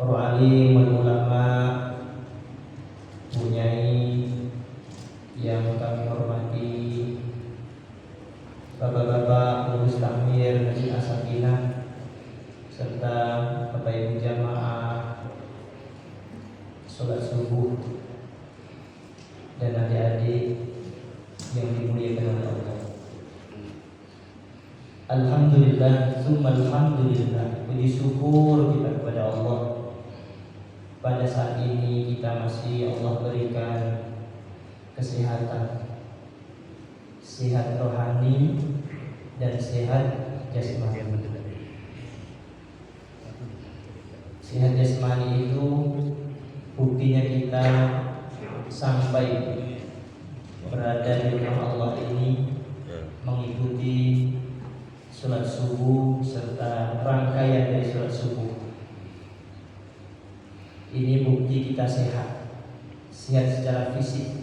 para alim, ulama, bunyai yang kami hormati, bapak-bapak, pengurus takmir, masjid As-Sakinah, serta bapak ibu jamaah sholat subuh dan adik-adik yang dimuliakan oleh Allah. Alhamdulillah, summa alhamdulillah. Puji syukur kita kepada Allah. Pada saat ini kita masih Allah berikan kesehatan, sehat rohani dan sehat jasmani. Sehat jasmani itu buktinya kita sampai berada di rumah Allah ini mengikuti sholat subuh serta rangkaian dari sholat subuh. Ini bukti kita sehat secara fisik,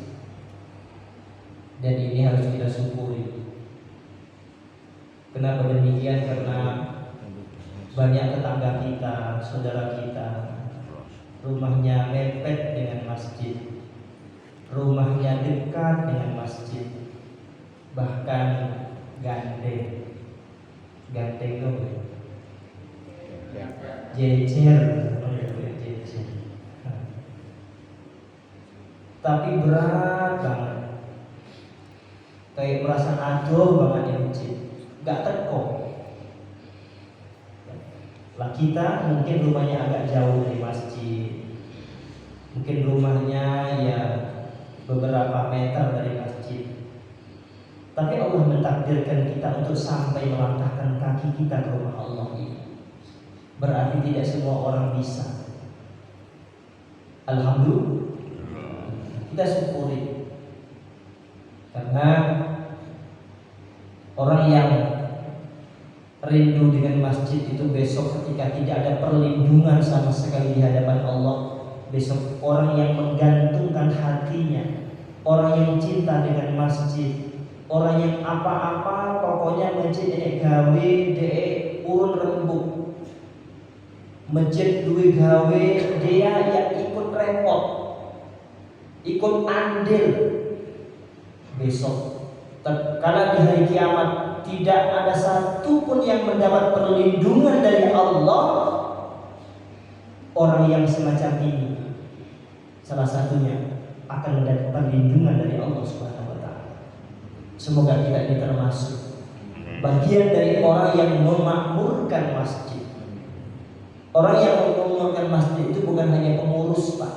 dan ini harus kita syukuri. Kenapa demikian? Karena banyak tetangga kita, saudara kita, rumahnya mepet dengan masjid, rumahnya dekat dengan masjid, bahkan gandeng dong, jejer. Tapi berat banget, kayak merasa aduh banget di masjid, gak teko. Lah kita mungkin rumahnya agak jauh dari masjid, mungkin rumahnya ya beberapa meter dari masjid, tapi Allah mentakdirkan kita untuk sampai melangkahkan kaki kita ke rumah Allah ini. Berarti tidak semua orang bisa. Alhamdulillah, kita syukuri. Karena orang yang rindu dengan masjid itu besok ketika tidak ada perlindungan sama sekali di hadapan Allah, besok orang yang menggantungkan hatinya, orang yang cinta dengan masjid, orang yang apa-apa pokoknya masjid dek gawe dek urun rembuk, masjid duwe gawe dia yang ikut repot, ikut andil, besok karena di hari kiamat tidak ada satupun yang mendapat perlindungan dari Allah. Orang yang semacam ini salah satunya akan mendapat perlindungan dari Allah Subhanahu wa taala. Semoga kita ini termasuk bagian dari orang yang memakmurkan masjid. Orang yang memakmurkan masjid itu bukan hanya pengurus, Pak.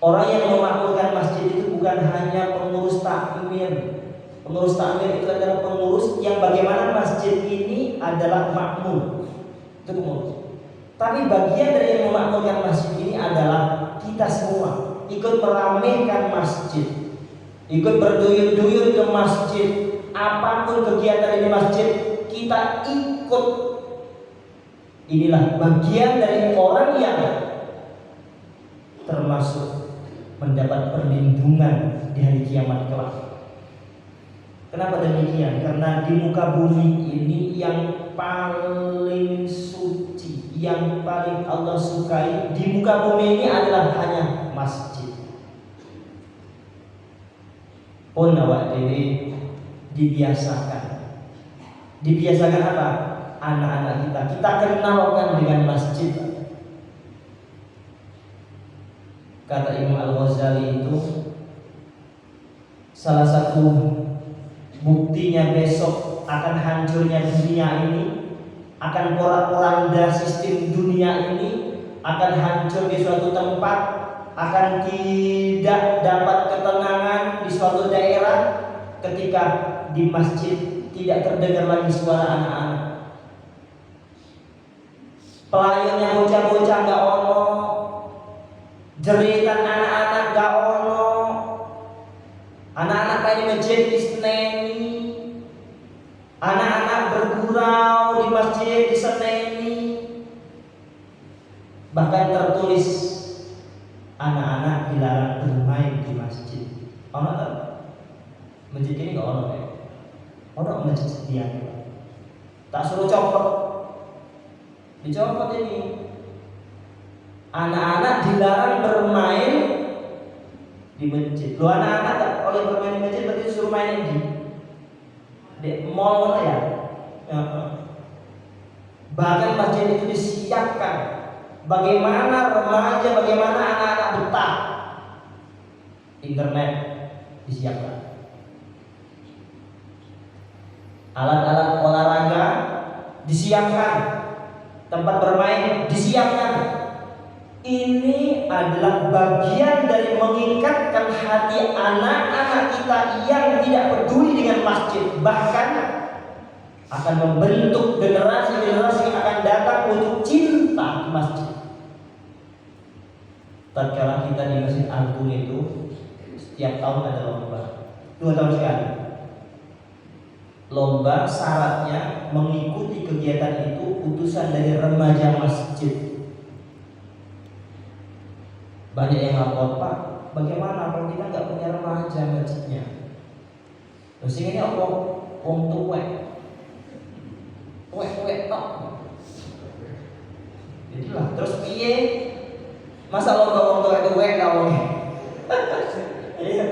Orang yang memakmurkan masjid itu bukan hanya pengurus takmir. Pengurus takmir itu adalah pengurus yang bagaimana masjid ini adalah makmur. Itu pengurus. Tapi bagian dari yang memakmurkan masjid ini adalah kita semua ikut meramaikan masjid, ikut berduyun-duyun ke masjid. Apapun kegiatan di masjid kita ikut. Inilah bagian dari orang yang termasuk mendapat perlindungan di hari kiamat kelak. Kenapa demikian? Karena di muka bumi ini yang paling suci, yang paling Allah sukai di muka bumi ini adalah hanya masjid. Pun awak dewi dibiasakan. Dibiasakan apa? Anak-anak kita kenalkan dengan masjid. Kata Imam Al-Ghazali itu salah satu buktinya besok akan hancurnya dunia ini, akan porak-poranda sistem dunia ini, akan hancur di suatu tempat, akan tidak dapat ketenangan di suatu daerah ketika di masjid tidak terdengar lagi suara anak-anak. Pelayannya bocah-bocah gak ono, jeritan anak-anak gak ono, anak-anak kayak masjid diseneni, anak-anak bergurau di masjid diseneni. Bahkan tertulis anak-anak dilarang bermain di masjid. Ono tak? Masjid ini gak ono ya? Ono masjid dia. Tak suruh copot, dicopot ini. Anak-anak dilarang bermain di masjid. Lo anak-anak tak boleh bermain di masjid, berarti suruh main di mall ya. Bahkan masjid itu disiapkan bagaimana remaja, bagaimana anak-anak betah. Internet disiapkan, alat-alat olahraga disiapkan, tempat bermain disiapkan. Ini adalah bagian dari mengikatkan hati anak-anak kita yang tidak peduli dengan masjid, bahkan akan membentuk generasi-generasi yang akan datang untuk cinta masjid. Tatkala kita di Masjid Agung itu setiap tahun ada lomba, 2 tahun sekali. Lomba syaratnya mengikuti kegiatan itu utusan dari remaja masjid. Banyak yang lapor, Pak, bagaimana kalau kita nggak punya remaja masjidnya? Terus ini apa? Wong tuwek tok. Jadilah terus piye? Masa lomba wong tuwek ta wong? Iya.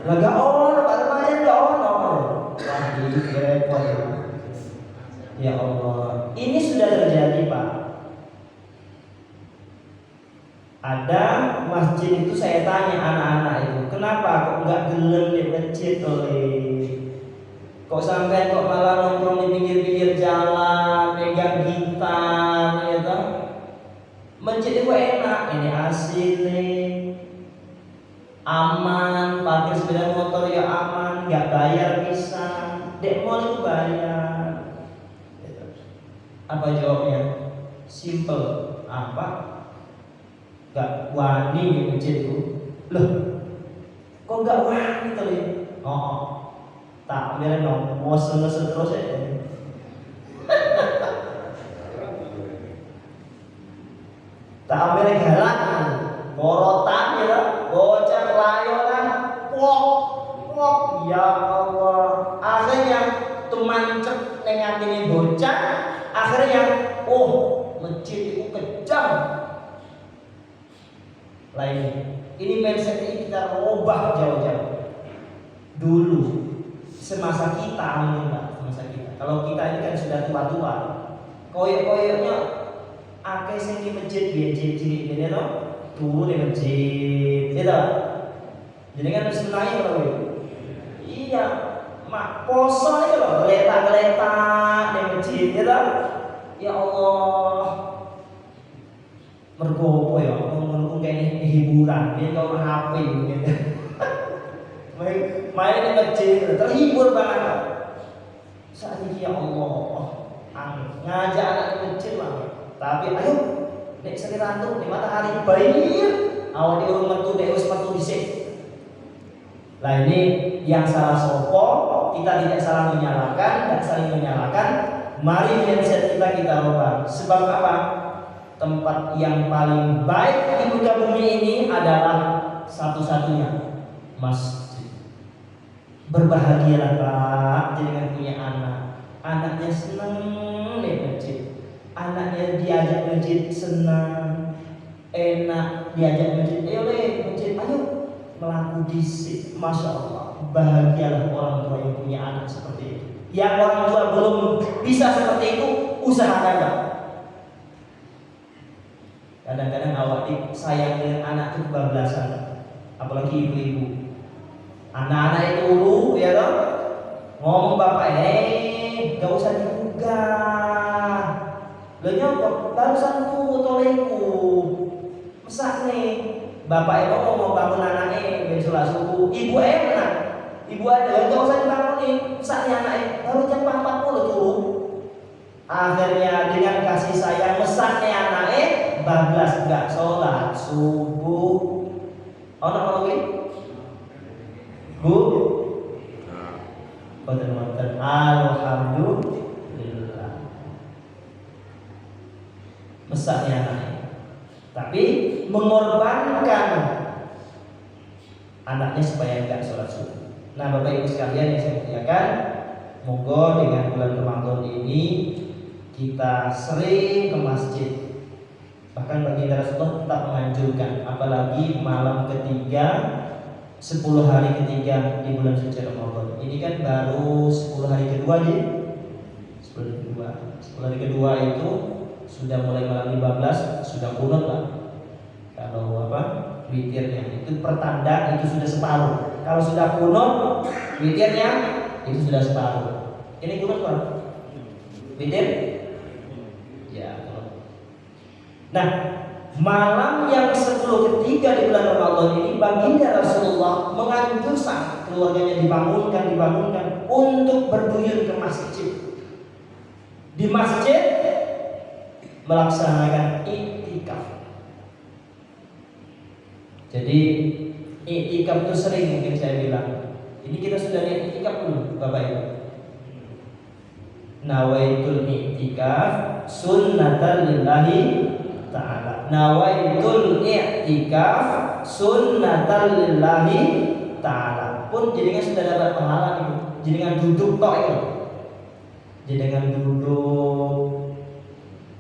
Lah gak ono, Pak remaja gak ono. Wah, ini repot ya. Ya Allah, ini sudah terjadi, Pak. Ada masjid itu saya tanya anak-anak itu, kenapa kok nggak gelem di masjid kok sampai kok malah nongkrong di pinggir-pinggir jalan, pegang gitar, ya toh? Masjid itu enak, ini asli, aman, parkir sepeda motor ya aman, nggak bayar bisa, dek mall itu bayar. Apa jawabnya? Simple, apa? Gak wani di masjid itu. Loh, kok gak wani tuh ya? Oh, tak biar dong, bosan-bosan terus ya. Tak ambil galak, borotan ya, bocah layonan, wok, ya Allah. Akhirnya tumancep nengatini bocah, akhirnya, masjid itu kejam. Lainnya, ini mindset ini kita ubah jauh-jauh. Dulu, semasa kita, semasa kita. Kalau kita ini kan sudah tua-tua, koyok-koyoknya akeh sing di masjid cilik ini loh, turun di masjid, gitu. Jadi kan sebenarnya kalau iya, mak poso itu loh, geletak di masjid, gitu. Ya Allah, mergopo ya, kayak hiburan, dia kalau HP gitu. Main di masjid, terhibur banget. Saat ini ya Allah, ngajak anak di masjid lah. Tapi ayo, dek sekirantu di matahari bayir, awal di rumah tuh dek sepatu disik. Lah ini yang salah sopo, kita tidak salah menyalahkan, tidak saling menyalahkan. Mari mindset kita rubah. Sebab apa? Tempat yang paling baik di muka bumi ini adalah satu-satunya masjid. Berbahagialah Pak dengan punya anak. Anaknya senang di masjid. Anaknya diajak masjid senang, enak diajak masjid. Ayo masjid, ayo melaku disik. Masya Allah, bahagialah orang tua yang punya anak seperti itu. Yang orang tua belum bisa seperti itu, usahakan Pak. Kadang-kadang awak sayang dengan anak itu kebablasan, apalagi ibu-ibu. Anak-anak itu dulu, ya toh, ngomong bapak, gak usah digugah. Lo nyokok, barusanku toleku, mesak nih. Bapak itu mau bangun anaknya, besok subuh. Ibu enak, ibu ada, gak usah dibangunin, mesaknya anaknya. Baru jam 4.40 tuh. Akhirnya dengan kasih sayang mesaknya anaknya, bablas gak sholat subuh. Ono ini Bu Betul-betul alhamdulillah mesaknya anaknya, tapi mengorbankan anaknya supaya gak sholat subuh. Nah Bapak Ibu sekalian yang saya muliakan, monggo dengan bulan Ramadan ini kita sering ke masjid. Bahkan baginda Rasulullah tetap menganjurkan, apalagi malam ketiga 10 hari ketiga di bulan suci Ramadan. Ini kan baru 10 hari kedua nih. 10 hari kedua itu sudah mulai malam 15 sudah kunut lah. Kalau witirnya itu pertanda itu sudah separuh. Kalau sudah kunut witirnya itu sudah separuh. Ini kunut Pak? Witir? Ya. Nah, malam yang 10 ketiga di bulan Ramadan ini baginda Rasulullah menganjurkan keluarganya dibangunkan untuk berduyun ke masjid. Di masjid melaksanakan iktikaf. Jadi iktikaf itu sering mungkin saya bilang. Ini kita sudah lihat iktikaf dulu Bapak Ibu. Nawaitul iktikaf sunnatan lillahi ta'ala. Nawaitul i'tikaf sunnatan lillahi ta'ala. Pun jadinya sudah dapat pahala itu. Jadinya duduk tok itu. Jadinya duduk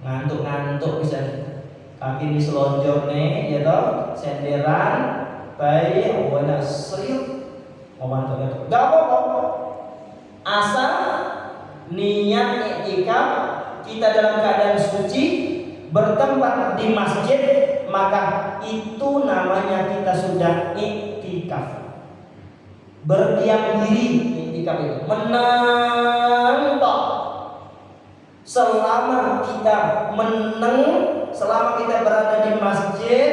ngantuk-ngantuk bisa kaki diselonjor nih ya toh, senderan baik enak serius ngomong itu. Enggak apa-apa. Asal niat i'tikaf kita dalam keadaan suci bertempat di masjid, maka itu namanya kita sudah iktikaf. Berdiam diri iktikaf itu menang tok. Selama kita berada di masjid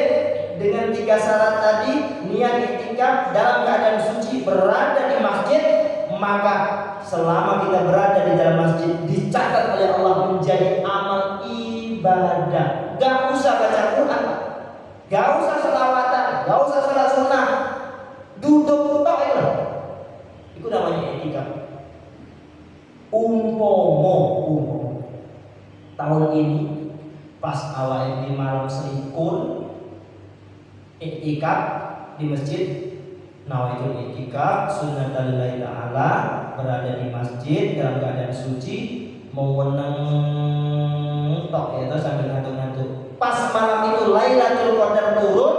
dengan 3 syarat tadi, niat iktikaf dalam keadaan suci berada di masjid, maka selama kita berada di dalam masjid dicatat oleh Allah menjadi amal ibadah. Gak usah baca Quran, gak usah selawatan, gak usah salat sunnah, duduk tok itu namanya iktikaf. Umpomo tahun ini pas awal ini malam selipun iktikaf di masjid. Nawaitul iktikaf sunnatan lillahi ta'ala, berada di masjid dalam keadaan suci, mau meneng tok ya sambil ngantuk-ngantuk. Pas malam itu Lailatul Qadar turun,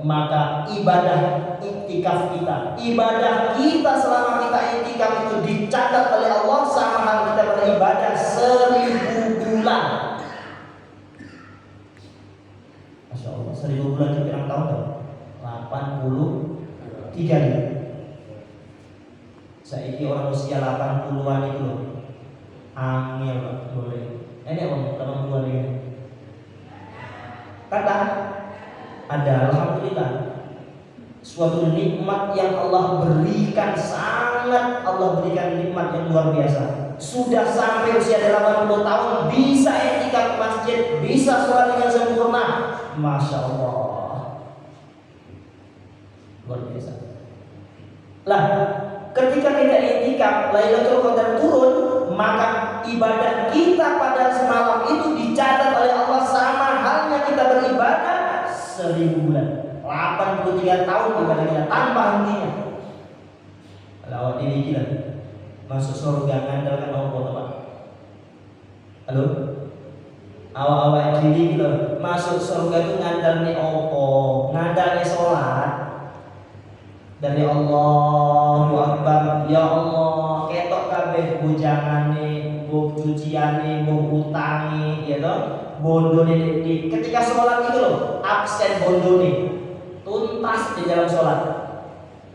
maka ibadah iktikaf kita, ibadah kita selama kita iktikaf itu dicatat oleh Allah sama hal kita beribadah 1000 bulan. Masya Allah, 1000 bulan itu berapa tahun dong? 83 nih. Saiki orang usia 80-an itu loh. Angel Pak, boleh. Ini orang 80-an ini. Kata ada alhamdulillah suatu nikmat yang Allah berikan, sangat Allah berikan nikmat yang luar biasa. Sudah sampai usia 80 tahun bisa iktikaf masjid, bisa sholat dengan sempurna. Masya Allah, luar biasa. Lah, ketika kita iktikaf Lailatul Qadar turun, maka ibadah kita pada semalam itu dicatat oleh Allah sama halnya kita beribadah 1000 bulan. 83 tahun ibadah kita tanpa hentinya. Kalau ini gila masuk surga ngandalkan Allah Pak. Halo? Awal-awal diri gitu masuk surga itu ngandalnya apa? Ngandalnya sholat. Dari Allahu Akbar, ya Allah, ketok kabeh bujangane, bu cuciane, bu utangi, ya toh, bondone di ketika sholat itu loh, absen bondone, tuntas di dalam sholat.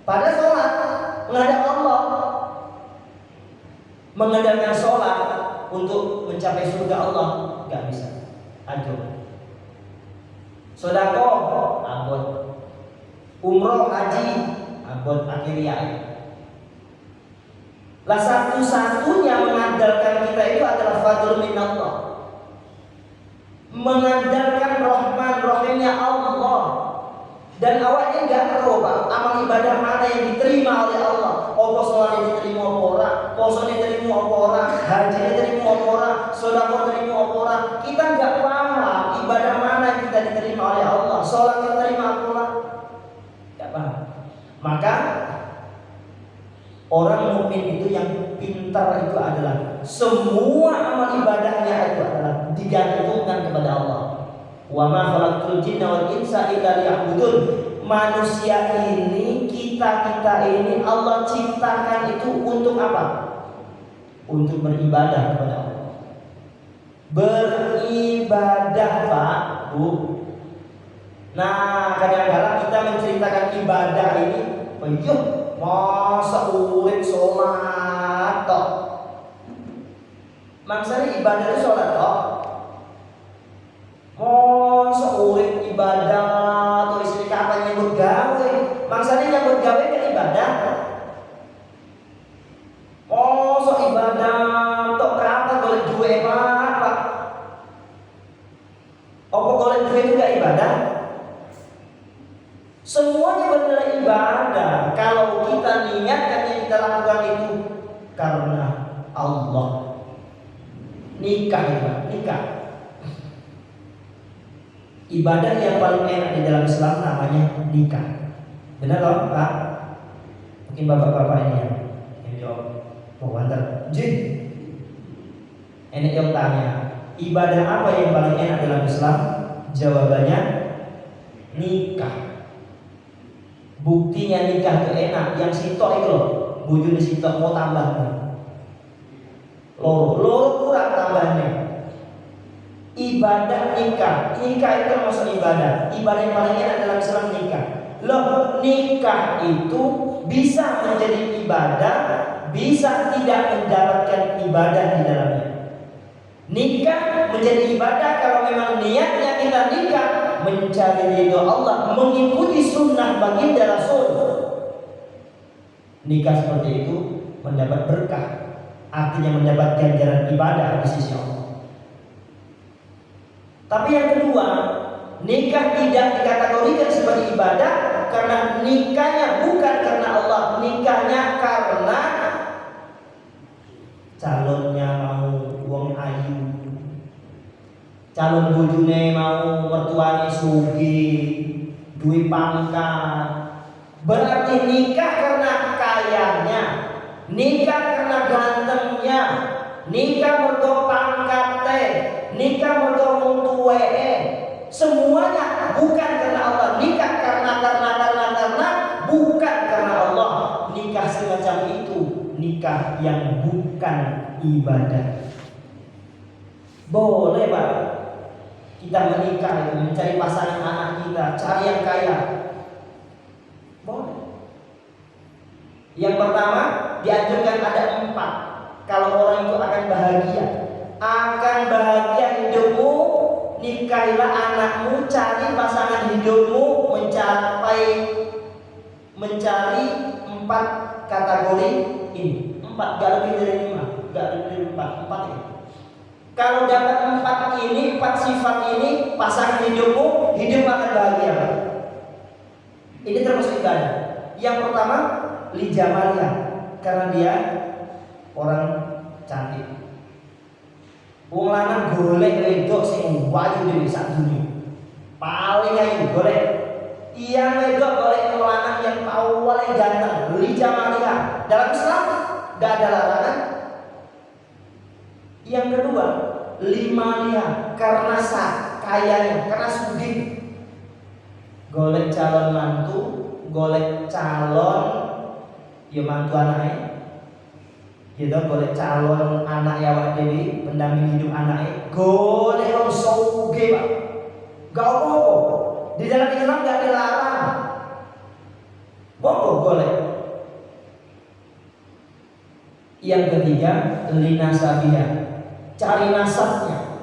Pada sholat menghadap Allah, mengandalkan sholat untuk mencapai surga Allah, nggak bisa. Aduh, sedekah, abot, umroh, haji, abot akhirnya. Lah satu-satunya mengandalkan kita itu adalah fadl minallah, mengandalkan rahman rahimnya Allah. Dan awalnya enggak tahu Pak, amal ibadah mana yang diterima oleh Allah. Apa sholat diterima apa ora, puasa diterima apa ora, haji diterima apa ora, sedekah diterima apa ora. Kita enggak paham ibadah mana yang kita diterima oleh Allah, sholat diterima apa ora. Enggak paham. Maka orang mukmin itu yang pintar itu adalah semua amal ibadahnya itu adalah digantungkan kepada Allah. Wa ma khalaqtul jinna wal insa illa liya'budun. Manusia ini, kita ini Allah ciptakan itu untuk apa? Untuk beribadah kepada Allah. Beribadah, Pak, Bu. Nah, kadang-kadang kita menceritakan ibadah ini, masa urip sholat toh. Maksudnya ibadah itu sholat toh. Masa urip ibadah atau istri katanya nyebut gawe. Maksudnya nyebut gawe kan ibadah. Masa ibadah toh kata golek duwe apa? Apa golek duwe itu gak ibadah? Semuanya benar ibadah kalau kita niatkan yang kita lakukan itu karena Allah. Nikah. Ibadah yang paling enak di dalam Islam namanya nikah. Benar loh, Pak? Mungkin bapak-bapak ini yang jawab. Oh, mantap. Jin. Enak yang tanya, ibadah apa yang paling enak dalam Islam? Jawabannya nikah. Buktinya nikah itu enak. Yang sitok itu loh, bujune sitok mau tambah. Loro kurang tambahnya. Ibadah nikah itu termasuk ibadah. Ibadah yang paling enak dalam Islam nikah. Loh, nikah itu bisa menjadi ibadah, bisa tidak mendapatkan ibadah di dalamnya. Nikah menjadi ibadah kalau memang niatnya kita nikah mencari ridho Allah, mengikuti sunnah baginda Rasul. Nikah seperti itu mendapat berkah, artinya mendapat ganjaran ibadah di sisi Allah. Tapi yang kedua, nikah tidak dikategorikan sebagai ibadah karena nikahnya bukan karena Allah, nikahnya karena calonnya mau wong ayu, calon bojone mau mertuane sugih, duwe pangkat. Berarti nikah karena kayanya, nikah karena gantengnya, nikah mergo pangkate, nikah mergo wong tuweke. Semuanya bukan karena Allah. Nikah karena bukan karena Allah. Nikah semacam itu nikah yang bukan ibadah. Boleh, Pak, kita menikah itu mencari pasangan anak kita, cari yang kaya. Boleh. Yang pertama dianjurkan ada 4. Kalau orang itu akan bahagia hidupmu, nikahilah anakmu, cari pasangan hidupmu, mencari 4 kategori ini. 4, gak lebih dari 5, gak lebih dari 4 ini. Kalau dapat 4 ini, 4 sifat ini, pasangan hidupmu, hidup akan bahagia. Ini termasuk ibadah. Yang pertama, li jamaliha, karena dia orang cantik. Wong lanang golek wedok sing wayu dhewe sak dunya. Paling ayu golek. Iya wedok golek wong lanang yang paling ganteng, li jamaliha. Dalam Islam enggak ada larangan. Yang kedua, limaliha, karena kayanya, karena sugih. Golek calon mantu, golek calon ya mantu anaknya. Gitu, golek calon anak ya awak dewi, pendamping hidup anaknya. Golek wong sugih, Pak. Gak apa-apa. Di dalam Islam gak dilarang. Bobo golek. Yang ketiga, linasabiha, cari nasabnya,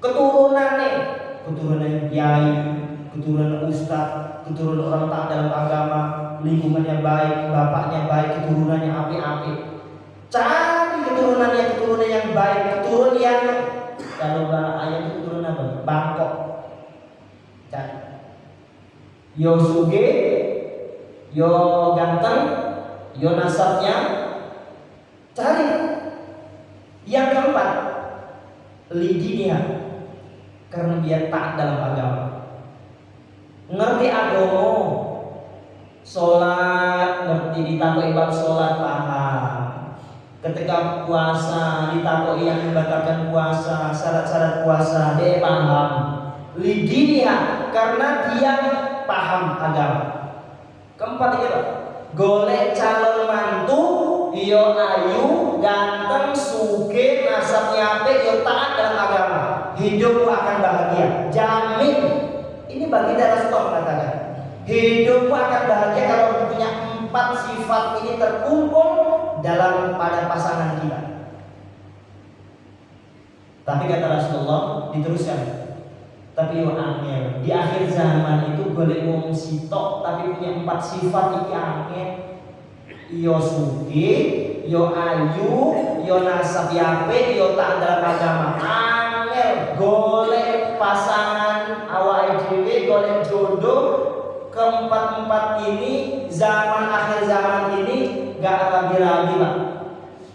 keturunan kiai, keturunan ustaz, keturunan orang taat dalam agama, lingkungannya baik, bapaknya baik, keturunannya api-api. Cari keturunan yang baik, keturunan yang kalau bahasa ayat itu keturunan apa? Bangkok. Cari. Yo suge, yo ganteng, yo nasabnya. Cari. Yang keempat, lidinia, karena dia taat dalam agama, ngerti agama, sholat ngerti, ditambahi bab sholat paham. Ketika puasa ditambahi yang membatalkan puasa, syarat-syarat puasa dia paham. lidiniha, karena dia paham agama. Keempat iki Pak, golek calon mantu yo ayu, ganteng, sugih, nasabnya apik, yo taat dalam agama. Hidupmu akan bahagia, jamin. Ini baginda Rasulullah mengatakan, hidupmu akan bahagia kalau punya 4 sifat ini terkumpul dalam pada pasangan kita. Tapi kata Rasulullah diteruskan, tapi yo angel di akhir zaman itu golek wong sitok tapi punya 4 sifat iki angel. Yo sugih, yo ayu, yo nasab apik, yo taat dalam agama. Angel golek pasangan awake dhewe, golek jodoh. Keempat-empat ini zaman akhir zaman ini gak rabi-rabi Pak.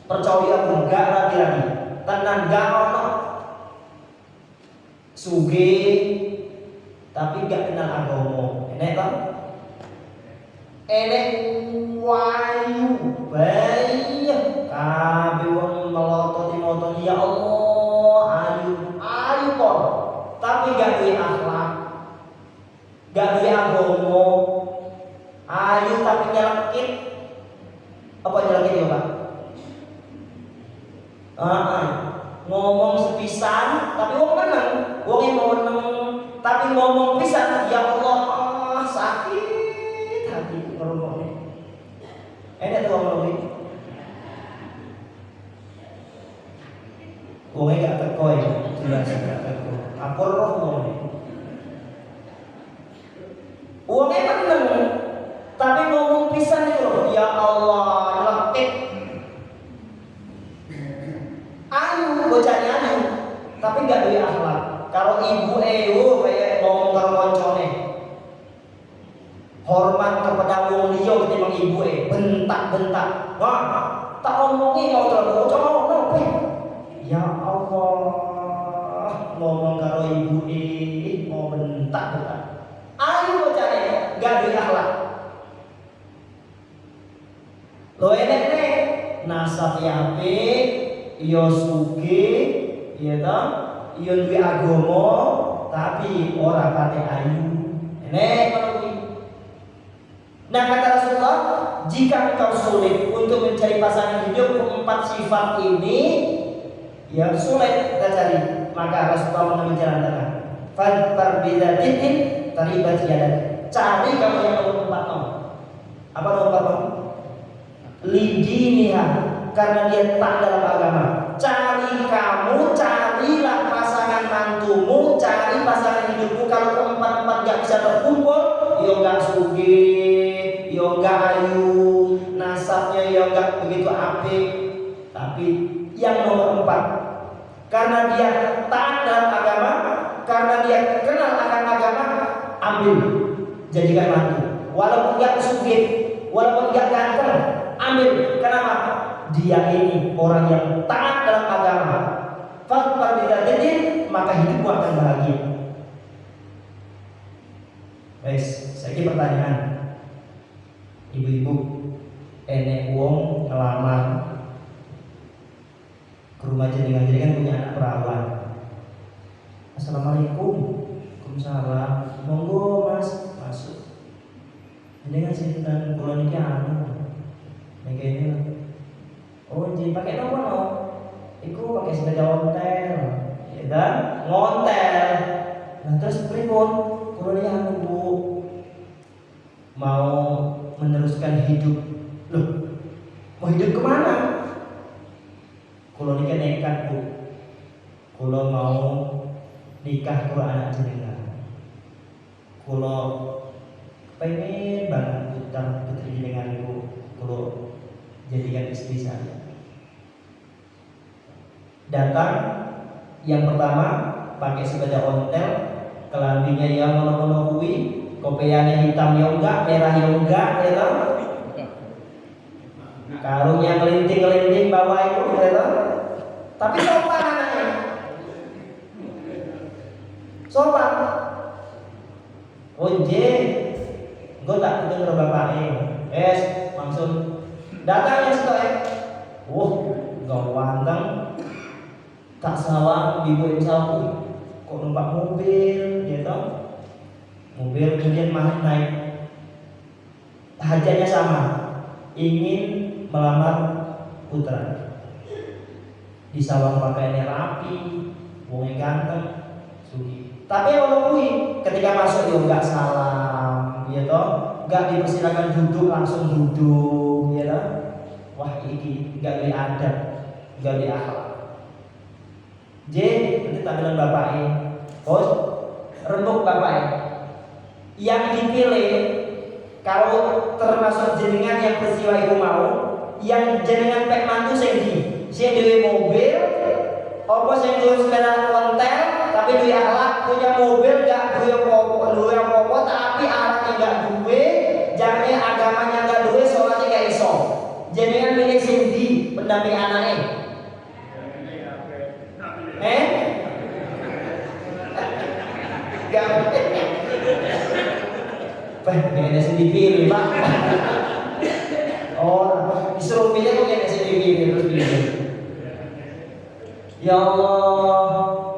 Percaya aku gak rabi-rabi. Tenan gak ono sugih tapi gak kenal agama. Enek ta? Enek wayu bayi kabeh wong melototi-mototi ya Allah ayu kok tapi gak duwe akhlak, gak duwe agama. Ayu tapi nyelekit. Apa nyelekit ya Pak? Ngomong sepisan tapi wong meneng, wong mau meneng tapi ngomong pisan ya Allah sakit hati ngrungokne. Enak tuh ngomong iki. Wong gak teko ya, jelas gak teko. Aku roh ngomong. Wong meneng tapi ngomong pisan itu ya Allah lekit. Ayu bocahnya ayu tapi gak duwe akhlak. Kalau ibu kayak ngomong karo koncone, hormat kepada wong liya ketimbang ibu bentak-bentak. Wah, tak omongi mau terus ngono. Ya Allah, ngomong karo ibu mau bentak-bentak. Ayu bocahnya gak duwe akhlak. Lo enek nasab apik, yo sugih, ya ta? Yo duwe agama, tapi ora pate ayu. Enek ngono kuwi. Nah kata Rasulullah, jika engkau sulit untuk mencari pasangan hidup 4 sifat ini, ya sulit kita cari, maka Rasulullah mengambil jalan tengah. Fadfar bidatin taribat yadak. Cari kamu yang nomor 4 nom. Apa nomor 4 nom? Lidiniha, karena dia tak dalam agama. Carilah pasangan mantumu, cari pasangan hidupmu. Kalau keempat-empat gak bisa terkumpul, yo gak sugih, yo gak ayu, nasabnya yo gak begitu apik. Tapi yang nomor 4, karena dia taat dalam agama, karena dia kenal akan agama, ambil, jadikan mantu. Walaupun gak sugih, walaupun gak ganteng, ambil. Kenapa? Dia ini orang yang taat dalam agama. Fadfar bidatin, maka hidupmu akan bahagia. Guys, saya pertanyaan. Ibu-ibu, enek wong ngelamar ke rumah jenengan kan punya anak perawan. Assalamualaikum. Waalaikumsalam. Monggo Mas, masuk. Jenengan sinten? Kula niki anu. Niki oh, jadi pakai apa no? Iku pakai sepeda ontel, ya kan? Ngontel. Nah terus pripun? Kulo niki Bu mau meneruskan hidup. Loh, mau hidup kemana? Kulo niki nekat Bu. Kulo mau nikah karo anak jenengan. Kulo pengen banget putra putri jenengan iku kulo jadikan istri saya. Datang yang pertama pakai sepeda ontel, kelambinya yang mono-mono kuwi, kopiannya hitam ya enggak, merah ya enggak, ya toh. Karungnya kelinting-kelinting bawa itu, ya toh. Tapi sopan anaknya. Sopan. Onje, engko tak denger bapake. Langsung datang yang setelah gawanteng tak sawang ibu yang sawu kok numpak mobil, gitu. Mobil kemudian naik. Hajatnya sama, ingin melamar putra. Disawang pakaiannya rapi, wongnya ganteng, sugi. Tapi kalau kui ketika masuk dia nggak salam, gitu, nggak dipersilakan duduk langsung duduk, gitu. Wah ini nggak diadab, nggak diakhlak. J, nanti tampilan bapaknya, bos, rembuk bapaknya. Yang dipilih kalau termasuk jenengan yang peristiwa itu mau, yang jenengan pek mantu sing dewe mobil, apa sing dewe sepeda ontel, tapi duwe akhlak, punya mobil gak duwe apa-apa, tapi akhlaknya gak duwe, jangan agamanya gak duwe, sholatnya gak iso. Jenengan pilih sing di pendamping anaknya. Gak ini sendiri pilih pak. Oh disuruh pilih kok ini sendiri pilih terus pilih. Ya Allah,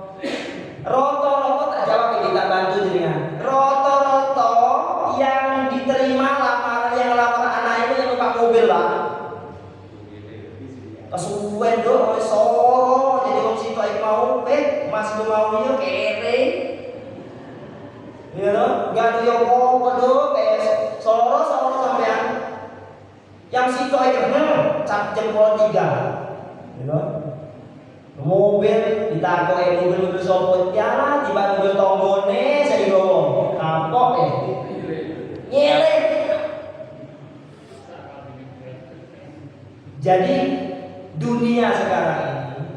roto-roto tak jawab ini, tak bantu jenengan. Roto-roto yang diterima lamaran yang lamar anak itu yang numpak mobil pak. Kesuwen dong, oleh soro, jadi om situ aik mau, mas lu mau yuk kere. Ya loh, gak ada yang mau kayak soro sampean. Yang situ aja cap jempol 3. Ya loh. Mobil ditakoi mobil sopot ya, tiba mobil tonggone saya dibawa. Kapok nyele. Jadi dunia sekarang ini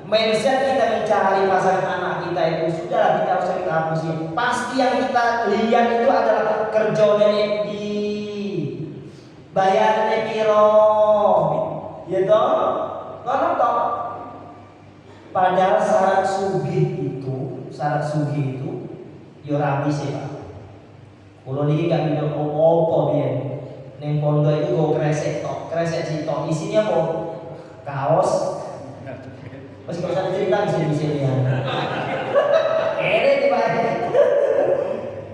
mindset kita mencari pasangan anak kita itu sudah kita harus kita hapusin. Pasti yang kita lihat itu adalah kerjanya di bayarnya piro, gitu. Karena toh padahal syarat sugih itu yo rapi sih pak. Kalau ini nggak bisa opo biar neng pondok itu go kresek sitok isinya mau kaos. Mas kalau saya cerita di sini ya. Tiba.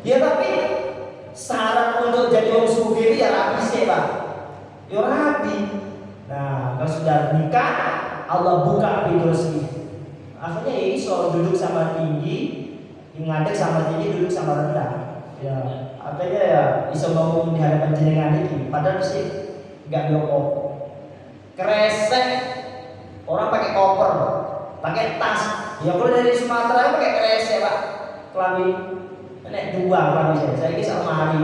Ya tapi syarat untuk jadi orang sugih itu ya rapi sih pak. Ya rapi. Nah kalau sudah nikah Allah buka pintu rezeki. Akhirnya ya iso duduk sama tinggi, ngadek sama tinggi, duduk sama rendah. Ya akhirnya ya iso ngomong di hadapan jenengan ini. Padahal sih nggak nyokok. Kresek orang pakai koper, pakai tas. Ya kalau dari Sumatera pakai kresek pak. Kelamin, nek 2 kelamin saya ini sama hari.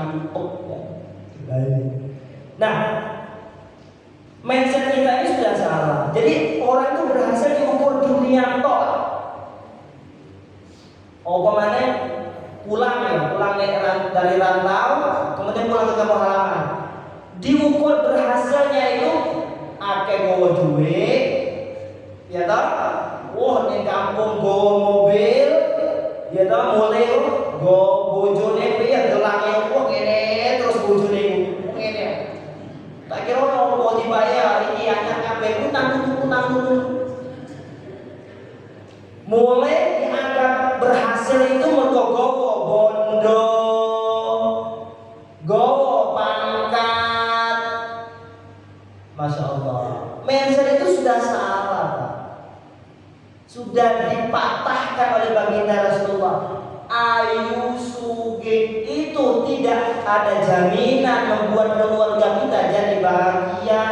Nah, mindset kita ini sudah salah. Jadi orang itu berhasil diukur dunia tok. Umpamanya pulang dari rantau, kemudian pulang ke kampung halaman. Diukur berhasilnya itu akeh gowo duit, ya toh? Wah, di kampung gowo mobil, ya toh mulai go bojone piye dolange kok ngene terus bojone ngene. Tak kira ono mau dibayar iki anyar kabeh utang dulu. Mulai dianggap berhasil itu mergo gowo bondo, gowo pangkat. Masya Allah, mindset itu sudah salah Pak. Sudah dipatahkan oleh baginda Rasulullah. Ayu sugih itu tidak ada jaminan membuat keluarga kita jadi bahagia.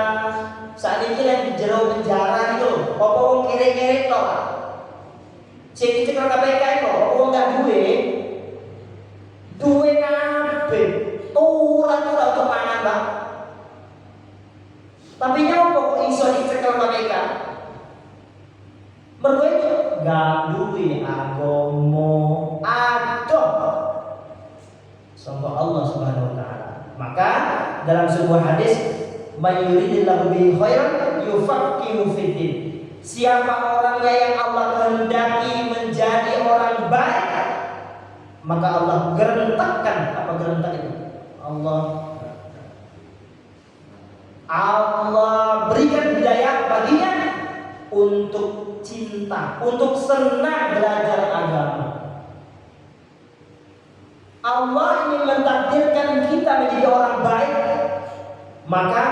Saat ini yang di jero penjara itu, apa wong kere-kere tok. Sing dicekel KPK itu, apa wong gak duwe kabeh. Turun untuk mangan, Pak. Tapi nyapa kok iso dicekel KPK? Mergo itu gak duwe agama. Aduh. Sangka Allah Subhanahu wa taala. Maka dalam sebuah hadis, "May yuridillahu bihi khairan yufaqihu fiddin." Siapa orangnya yang Allah kehendaki menjadi orang baik, maka Allah gerentakkan. Apa gerentak itu? Allah berikan hidayah baginya untuk cinta, untuk senang belajar agama. Maka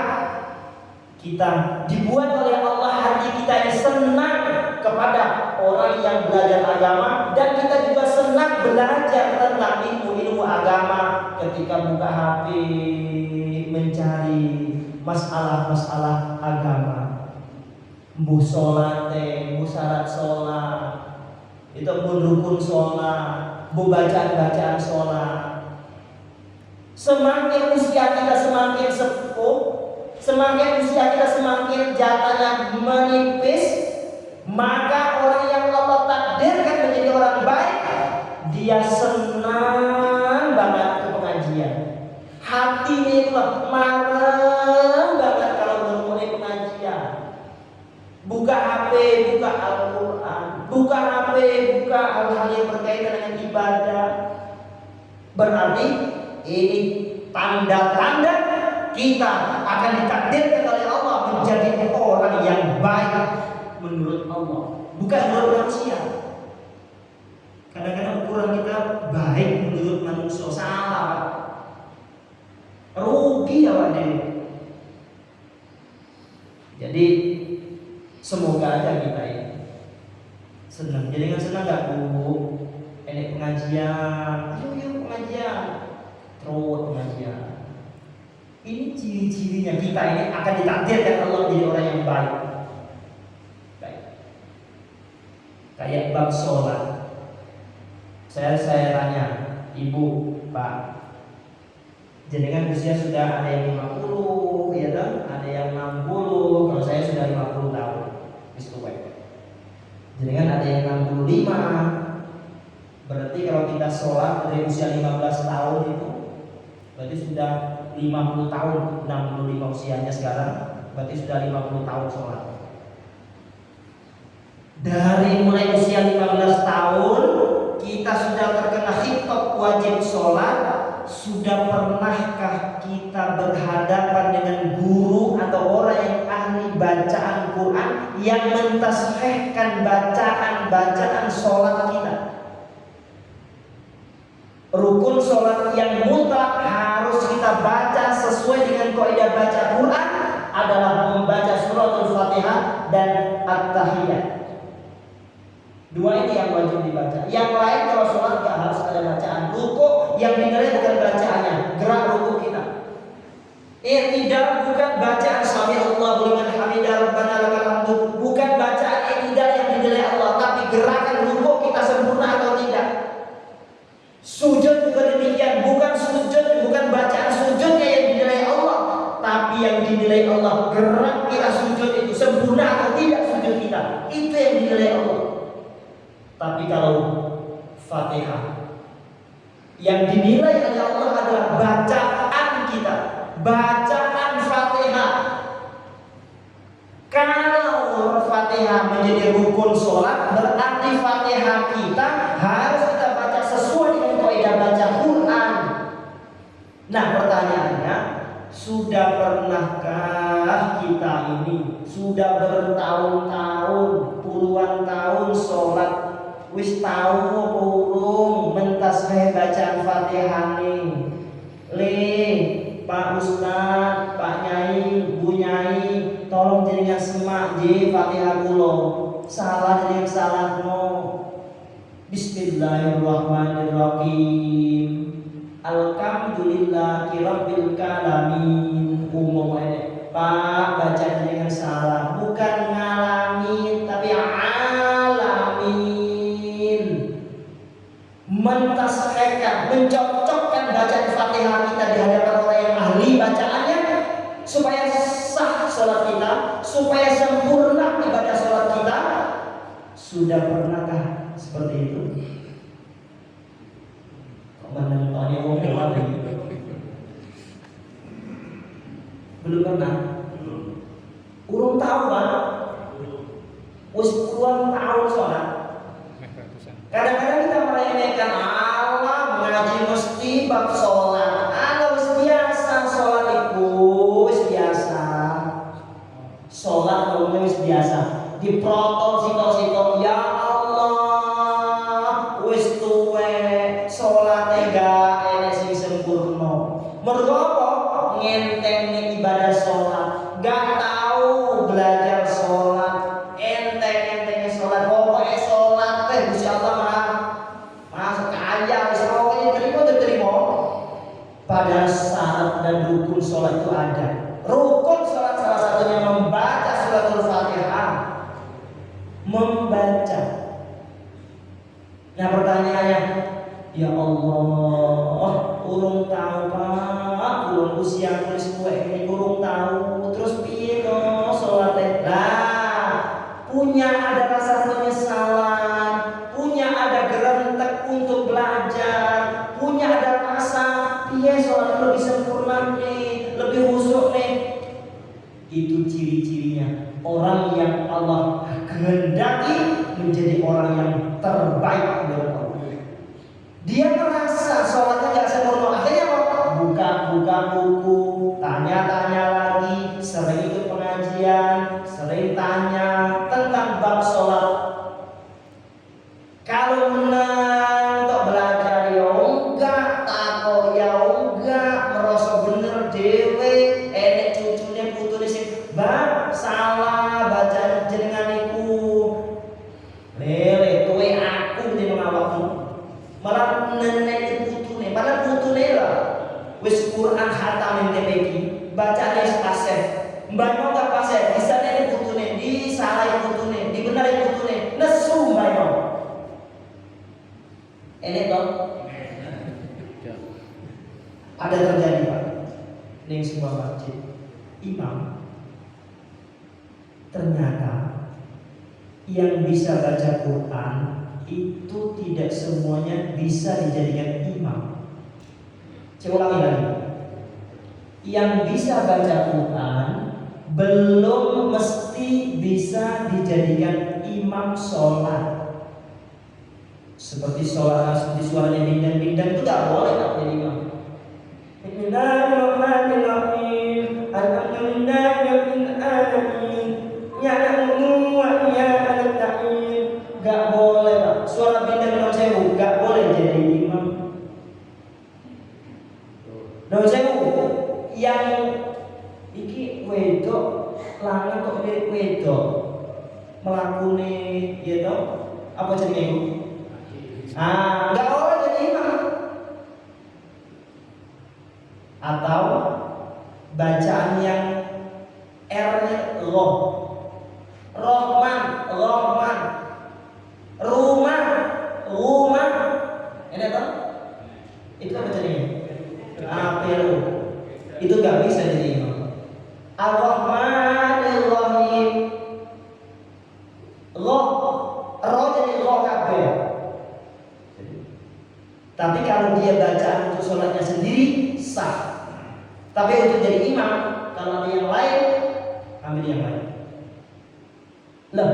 kita dibuat oleh Allah hati kita ini senang kepada orang yang belajar agama, dan kita juga senang belajar tentang ilmu agama ketika buka HP mencari masalah-masalah agama. Bu sholat, bu syarat sholat, itu bu rukun sholat, bu bacaan-bacaan sholat. Semakin usia kita semakin sepuh, semakin usia kita semakin jatahnya menipis, maka orang yang Allah takdirkan menjadi orang baik, dia senang banget ke pengajian. Hatinya itu marah banget kalau mulai pengajian. Buka HP, buka Al-Quran, buka HP, buka hal-hal yang berkaitan dengan ibadah. Berarti ini tanda-tanda kita akan ditakdirkan oleh Allah menjadi orang yang baik menurut Allah, bukan menurut manusia. Kadang-kadang ukuran kita baik menurut manusia salah, rugi ya Pak. Jadi semoga aja kita ini senang. Jadi kan senang gak Bu? Ini pengajian, yuk pengajian, terus pengajian. Ini ciri-cirinya kita ini akan ditakdirkan Allah menjadi orang yang baik. Kayak bab sholat, saya tanya ibu, pak, jenengan usia sudah ada yang 50, ya kan? Ada yang 60, kalau saya sudah 50 tahun, jenengan ada yang 65, berarti kalau kita sholat dari usia 15 tahun itu, berarti sudah 50 tahun, 65 usianya sekarang, berarti sudah 50 tahun sholat. Dari mulai usia 15 tahun kita sudah terkena khitab wajib sholat. Sudah pernahkah kita berhadapan dengan guru atau orang yang ahli bacaan Quran yang mentasbihkan bacaan sholat kita? Rukun sholat yang mutlak harus kita baca sesuai dengan kaidah baca Quran adalah membaca suratul Fatihah dan At-Tahiyyat. Dua ini yang wajib dibaca. Yang lain kalau sholat gak harus ada bacaan. Ruku yang dinilai bukan bacaannya, gerak ruku kita. I'tidal bukan bacaan sami Allahu liman hamidah rabbana lakal hamdu, bukan bacaan i'tidal yang dinilai Allah, tapi gerakan ruku kita sempurna atau tidak. Sujud juga demikian, bukan bacaan sujudnya yang dinilai Allah, tapi yang dinilai Allah gerak kita sujud itu sempurna atau tidak sujud kita. Itu yang dinilai Allah. Tapi kalau Fatihah yang dinilai oleh Allah adalah bacaan kita, bacaan Fatihah. Kalau Fatihah menjadi rukun sholat, berarti Fatihah kita harus kita baca sesuai dengan kaidah baca Quran. Nah pertanyaannya, sudah pernahkah kita ini sudah bertahun-tahun, puluhan tahun sholat, wis tahu apa urung mentasbih bacaan Fatihah Pak Ustaz, Pak Nyai, Bu Nyai, tolong jenengan semak je Fatihah kula. Salah jenengan salahno. Bismillahirrahmanirrahim. Alhamdulillahi rabbil alamin. Umum aja. Pak, baca jenengan salah, bukan ngalamin tapi mentasbihkan, mencocokkan bacaan Fatihah kita di hadapan orang yang ahli bacaannya supaya sah sholat kita, supaya sempurna ibadah sholat kita. Sudah pernahkah seperti itu? Belum pernah. Urung tahu kan? Wis puluhan tahun sholat. Kadang-kadang kita meremehkan Allah mengaji mesti bab sholat. Wis biasa sholat itu, wis biasa. Sholat umumnya wis biasa. Diprotol sitok-sitok, ya Allah, wis tuwe sholat gak enek sing sempurna. Mergo apa? Ngenteng ibadah sholat itu ada. Rukun sholat salah satunya membaca suratul Fatihah. Membaca. Nah pertanyaannya, ya Allah, urung tahu Pak, urung usia tulis kue ini urung tahu, terus piye to sholatnya? Lah, punya ada rasa penyesalan, punya ada gerentek untuk belajar, punya ada rasa piye sholat lebih sempurna nih, lebih khusyuk nih. Itu ciri-cirinya orang yang Allah kehendaki menjadi orang yang terbaik dari Allah. Dia merasa sholatnya gak sempurna, akhirnya buka buku, tanya-tanya lagi, sering ikut pengajian, sering tanya tentang bab sholat. Kalau menang untuk belajar ya enggak, takut ya enggak, merasa bener dewe, enek cucunya putune sing bab salah baca jenengan iku. Lele kowe aku mesti mengawakmu. Malah nenek putune, padahal putune lah wis Quran khatam TPQ, bacanya pasif. Mbak mau gak pasif, bisa nenek putune, disalahi putune, dibenari putune, nesu mbak mau. Ini toh ada terjadi Pak di sebuah masjid, imam ternyata yang bisa baca Quran itu tidak semuanya bisa dijadikan imam. Saya ulangi lagi. Yang bisa baca Quran belum mesti bisa dijadikan imam sholat. Seperti sholat, seperti suaranya bindang-bindang itu gak boleh tak jadi imam. Bismillahirrahmanirrahim. Alhamdulillahirabbil alamin. Ya na'budu wa iyyaka nasta'in. Gak boleh Pak. Suara bintang nomor sewu gak boleh jadi imam. Nomor sewu yang iki wedok lanang kok mirip wedok melakune ya toh apa jenenge iku? Gak boleh jadi imam. Atau bacaan yang R-nya roh, Rahman, Rahman, rumah, rumah, ini apa? Itu apa jadinya? Apelu. Itu gak bisa jadi imam. Ar-Rahmanir Rahim. Roh jadi roh kabeh. Tapi kalau dia bacaan untuk sholatnya sendiri sah. Tapi untuk jadi imam, kalau ada yang lain, ambil yang lain. Lah,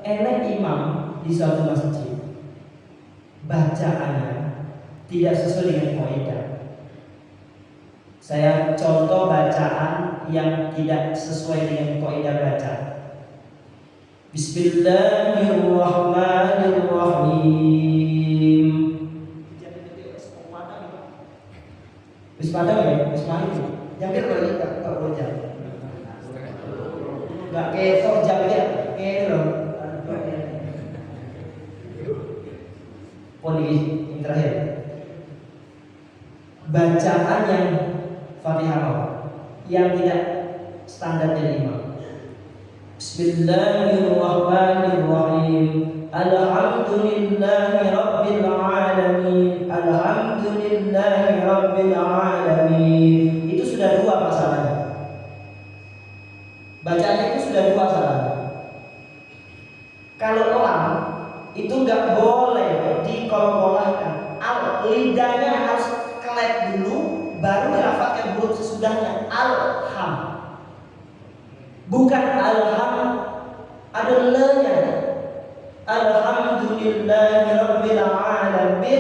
enak imam di suatu masjid bacaannya tidak sesuai dengan kaidah. Saya contoh bacaan yang tidak sesuai dengan kaidah baca. Bismillahirrahmanirrahim. Wis padang ya, wis mari. Jangkir lagi tak bocah. Enggak ketok jangkir, kero. Poin yang terakhir. Bacaan yang Fatihah yang tidak standar dari imam. Bismillahirrahmanirrahim. Alhamdulillahi rabbil alamin. Alhamdulillahi rabbil alamin. Itu sudah dua masalahnya. Bacanya itu sudah dua masalahnya. Kalau orang itu nggak boleh dikolkolahkan. Lidahnya harus kelep dulu, baru dilafalkan huruf sesudahnya. Alham. Bukan alham, ada le-nya. Alhamdulillahirabbil alamin.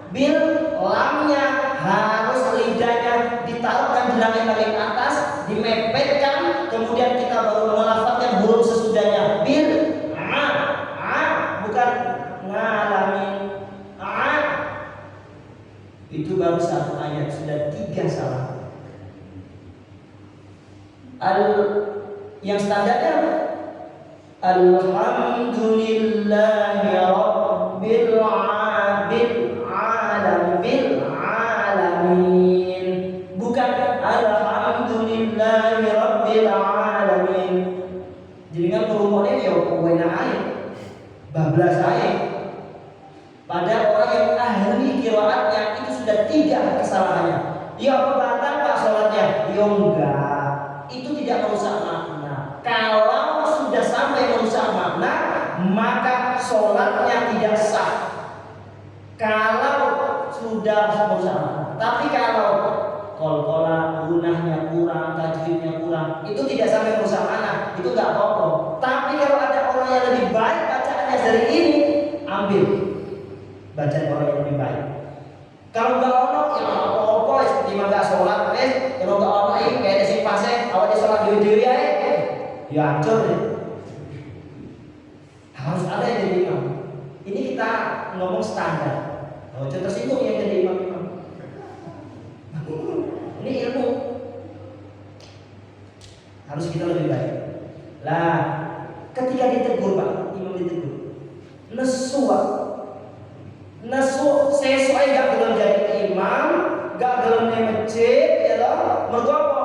Bil lamnya harus lidahnya ditaruhkan di langit-langit atas, dimepetkan, kemudian kita baru melafalkan huruf sesudahnya. Bil bukan ngalamin. Itu baru satu ayat, sudah tiga salah. Yang standarnya Alhamdulillahi rabbil alamin. bablas saya. Pada orang yang ahli qiraatnya itu sudah tidak ada kesalahannya. Ya batal Pak sholatnya? Ya enggak. Itu tidak merusak makna. Kalau sudah sampai merusak makna, maka sholatnya tidak sah. Kalau sudah merusak makna. Tapi kalau kol-kola, gunahnya kurang, tajwidnya kurang, itu tidak sampai merusak makna, itu enggak apa-apa. Tapi kalau ada orang yang lebih baik bacaannya dari ini, ambil bacaan orang yang lebih baik. Kalau enggak ono, ya apa-apa, seperti enggak sholat, kalau enggak ono ini kayak si pasien, awalnya sholat dewi-dewi ya hancur ya. Harus ada yang jadi imam. Ini kita ngomong standar. Kalau contoh tersinggung yang jadi imam. Ini ilmu. Harus kita lebih baik. Lah, ketika ditegur Pak, imam ditegur. Nesu sesuai gak belum jadi imam, gak belum di masjid, ya loh. Mergo apa?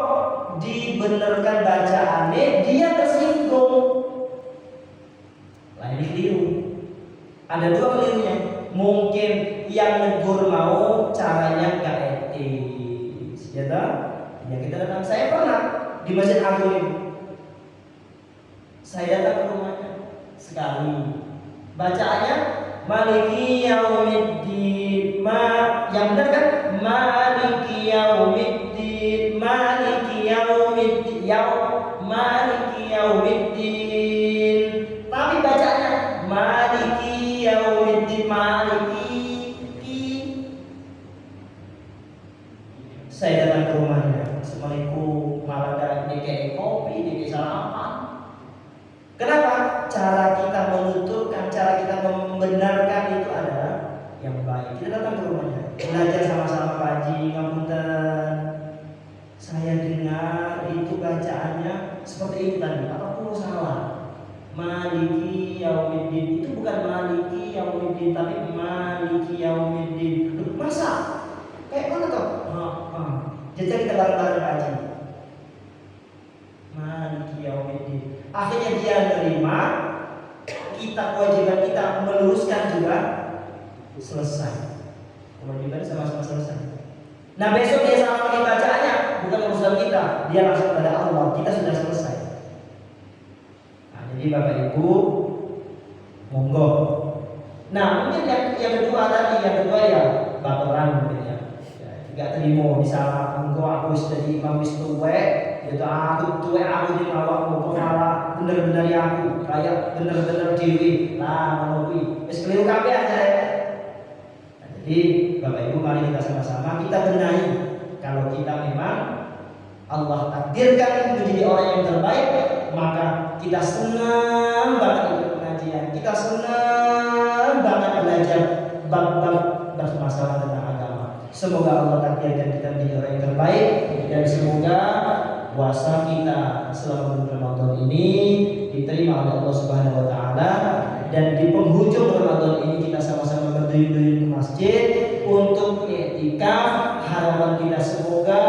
Dibenarkan bacaannya, dia tersinggung. Lah ini keliru. Ada dua kelirunya. Mungkin yang negur mau caranya gak etis, ya toh? Ya kita datang. Saya pernah di Masjid Agung ini. Saya datang ke rumahnya sekali. Bacaannya Maliki yaumiddin. Yang benar kan? Maliki yaumiddin. Maliki yaumiddin. Maliki yaumiddin. Tapi bacaannya Maliki yaumiddin. Maliki. Saya datang ke rumahnya. Assalamualaikum. Malah dikei kopi, dikei sarapan. Kenapa? Cara kita menuturkan, cara kita membenarkan itu adalah yang baik. Kita datang ke rumahnya, belajar sama-sama kaji, ngapunten. Saya dengar itu bacaannya seperti ini tadi. Apa perlu salah? Maliki yaumiddin itu bukan Maliki yaumiddin, tapi Maliki yaumiddin. Masa? Kayak mana toh? Jadi kita bareng-bareng kaji. Maliki yaumiddin. Akhirnya dia menerima, kita kewajiban kita meluruskan juga selesai. Kewajiban sama-sama selesai. Nah besok dia salah lagi bacaannya, bukan urusan kita, dia langsung pada Allah. Kita sudah selesai. Nah, jadi Bapak Ibu, monggo. Nah mungkin yang kedua tadi, yang kedua ya baperan mungkin ya. Gak terima misalnya engkau aku jadi imam wis tuwe, yaitu aku tuwe aku di awakmu kok malah bener-bener ya aku kayak bener-bener dewi lah ngono wis keliru kabeh aja ya. Nah, jadi Bapak Ibu mari kita sama-sama kita benahi kalau kita memang Allah takdirkan menjadi orang yang terbaik, maka kita senang banget ikut pengajian, kita senang banget belajar bab-bab bermasalah tentang agama. Semoga Allah takdirkan kita menjadi orang yang terbaik dan semoga puasa kita selama bulan Ramadan ini diterima oleh Allah Subhanahu wa taala dan di penghujung Ramadan ini kita sama-sama berduyun-duyun ke masjid untuk i'tikaf. Harapan kita semoga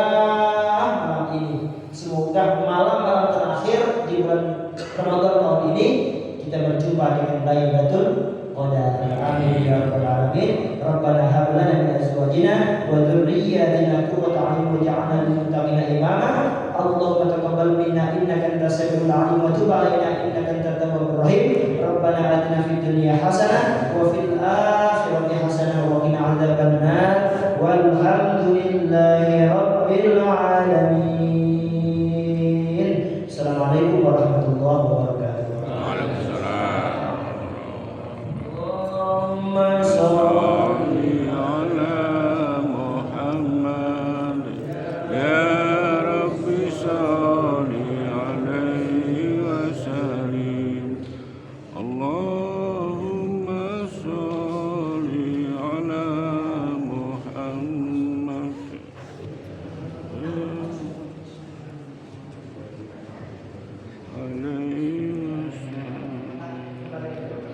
malam ini, semoga malam-malam terakhir di bulan Ramadan tahun ini kita berjumpa dengan Lailatul Qadar. Amin ya rabbal alamin. Rabbana hab lana min azwajina wa dhurriyyatina qurrata a'yun waj'alna lil muttaqina imama. Allahumma taqabbal minna innaka antas samiul 'alim wa tub 'alaina innaka antat tawwabur rahim. Rabbana atina fid dunya hasanah wa fil akhirati hasanah wa qina 'adzabannar. Walhamdulillahi rabbil alamin. Assalamualaikum warahmatullahi wabarakatuh. Amen.